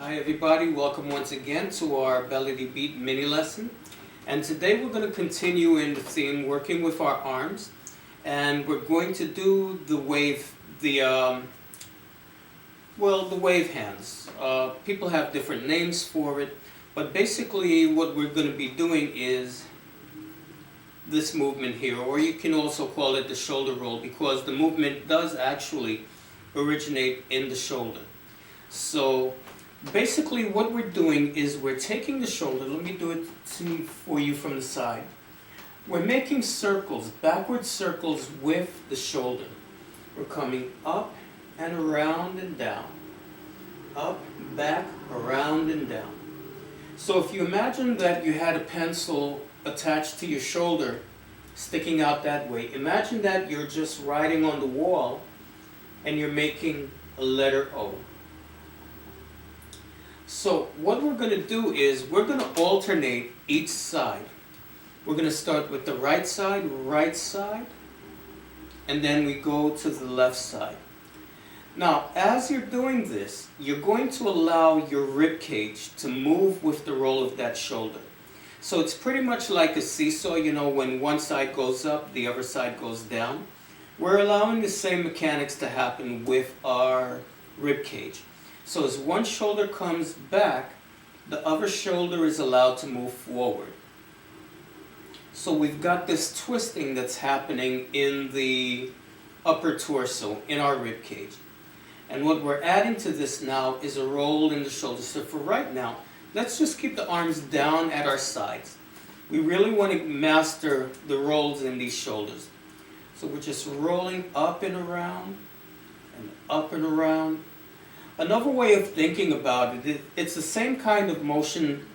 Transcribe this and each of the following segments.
Hi everybody, welcome once again to our Belly to Beat mini lesson. And today we're going to continue in the theme working with our arms. And we're going to do the wave, the wave hands. People have different names for it, but basically what we're going to be doing is this movement here, or you can also call it the shoulder roll, because the movement does actually originate in the shoulder. So basically what we're doing is we're taking the shoulder, let me do it for you from the side. We're making circles, backward circles with the shoulder. We're coming up and around and down. Up, back, around and down. So if you imagine that you had a pencil attached to your shoulder, sticking out that way, imagine that you're just writing on the wall and you're making a letter O. So what we're going to do is we're going to alternate each side. We're going to start with the right side, and then we go to the left side. Now, as you're doing this, you're going to allow your rib cage to move with the roll of that shoulder. So it's pretty much like a seesaw, you know, when one side goes up, the other side goes down. We're allowing the same mechanics to happen with our rib cage. So as one shoulder comes back, the other shoulder is allowed to move forward. So we've got this twisting that's happening in the upper torso, in our rib cage. And what we're adding to this now is a roll in the shoulder. So for right now, let's just keep the arms down at our sides. We really want to master the rolls in these shoulders. So we're just rolling up and around, and up and around. Another way of thinking about it, it's the same kind of motion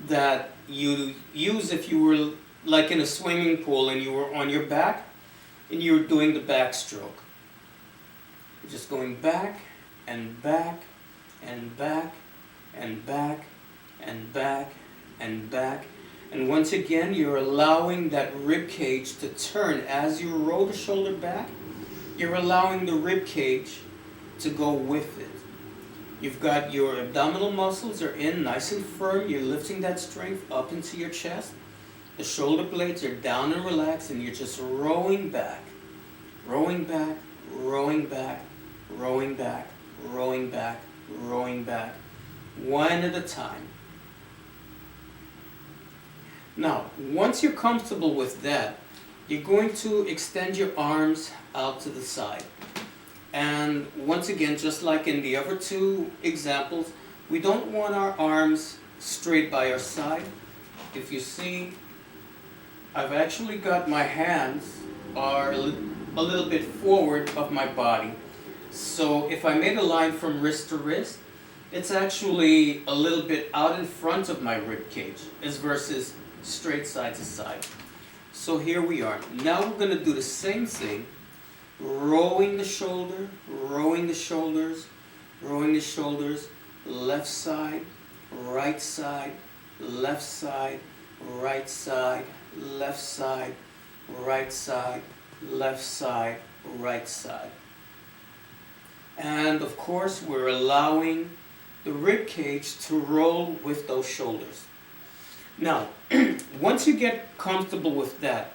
that you use if you were like in a swimming pool and you were on your back and you were doing the backstroke. You're just going back and back and back and back and back and back. And once again, you're allowing that rib cage to turn. As you roll the shoulder back, you're allowing the rib cage to go with it. You've got your abdominal muscles are in nice and firm. You're lifting that strength up into your chest. The shoulder blades are down and relaxed, and you're just rowing back, rowing back, rowing back, rowing back, rowing back, rowing back, one at a time. Now, once you're comfortable with that, you're going to extend your arms out to the side. And once again, just like in the other two examples, we don't want our arms straight by our side. If you see, I've actually got my hands are a little bit forward of my body. So if I made a line from wrist to wrist, it's actually a little bit out in front of my rib cage as versus straight side to side. So here we are. Now we're going to do the same thing. Rowing the shoulder, rowing the shoulders, rowing the shoulders, left side, right side, left side, right side, left side, right side, left side, right side. And of course, we're allowing the rib cage to roll with those shoulders. Now, once you get comfortable with that,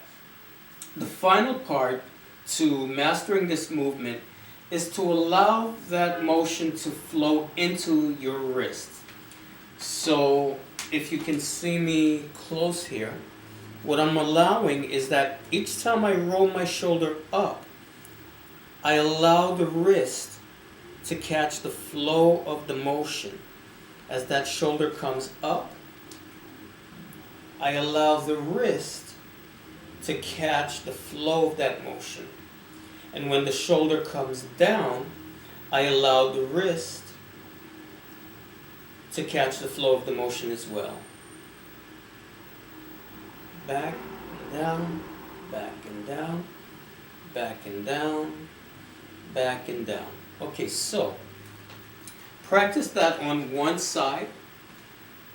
the final part to mastering this movement is to allow that motion to flow into your wrist. So if you can see me close here, what I'm allowing is that each time I roll my shoulder up, I allow the wrist to catch the flow of the motion. As that shoulder comes up, I allow the wrist to catch the flow of that motion. And when the shoulder comes down, I allow the wrist to catch the flow of the motion as well. Back and down, back and down, back and down, back and down. Okay, so practice that on one side.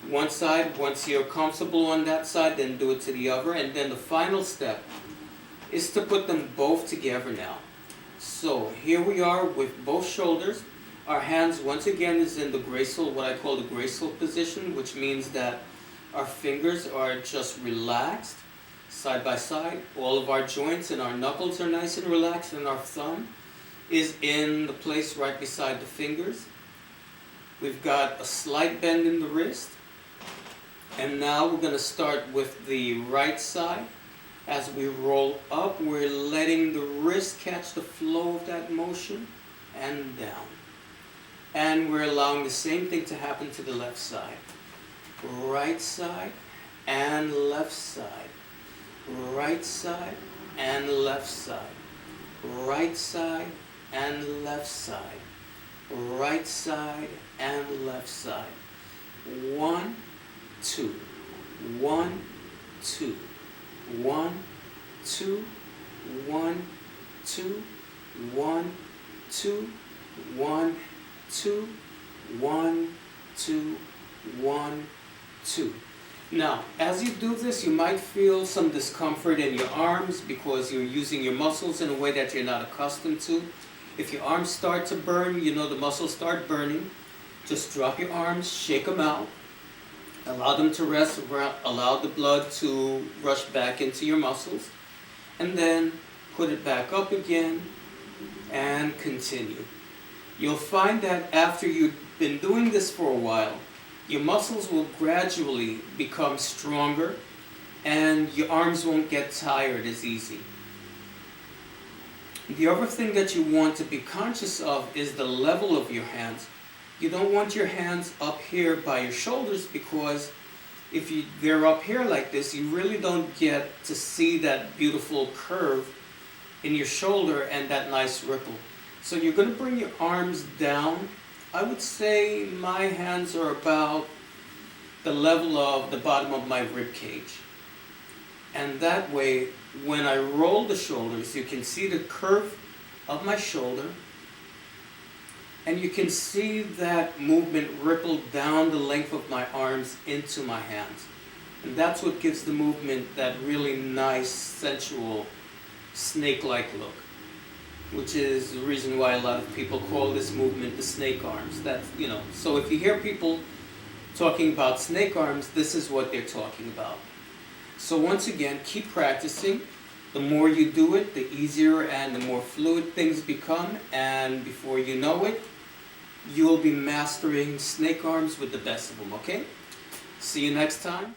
One side, once you're comfortable on that side, then do it to the other. And then the final step is to put them both together now. So here we are with both shoulders. Our hands, once again, is in the graceful, what I call the graceful position, which means that our fingers are just relaxed, side by side. All of our joints and our knuckles are nice and relaxed, and our thumb is in the place right beside the fingers. We've got a slight bend in the wrist. And now we're going to start with the right side. As we roll up, we're letting the wrist catch the flow of that motion and down. And we're allowing the same thing to happen to the left side. Right side and left side. Right side and left side. Right side and left side. Right side and left side. 1, 2. 1, 2. 1, 2. 1, 2. 1, 2. 1, 2. 1, 2. 1, 2. Now, as you do this, you might feel some discomfort in your arms because you're using your muscles in a way that you're not accustomed to. If your arms start to burn, you know the muscles start burning. Just drop your arms, shake them out, allow them to rest, allow the blood to rush back into your muscles, and then put it back up again and continue. You'll find that after you've been doing this for a while, your muscles will gradually become stronger and your arms won't get tired as easy. The other thing that you want to be conscious of is the level of your hands. You don't want your hands up here by your shoulders, because if they're up here like this, you really don't get to see that beautiful curve in your shoulder and that nice ripple. So you're going to bring your arms down. I would say my hands are about the level of the bottom of my rib cage. And that way, when I roll the shoulders, you can see the curve of my shoulder, and you can see that movement ripple down the length of my arms into my hands. And that's what gives the movement that really nice, sensual, snake-like look, which is the reason why a lot of people call this movement the snake arms. That's, so if you hear people talking about snake arms, this is what they're talking about. So once again, keep practicing. The more you do it, the easier and the more fluid things become, and before you know it, you'll be mastering snake arms with the best of them, okay? See you next time.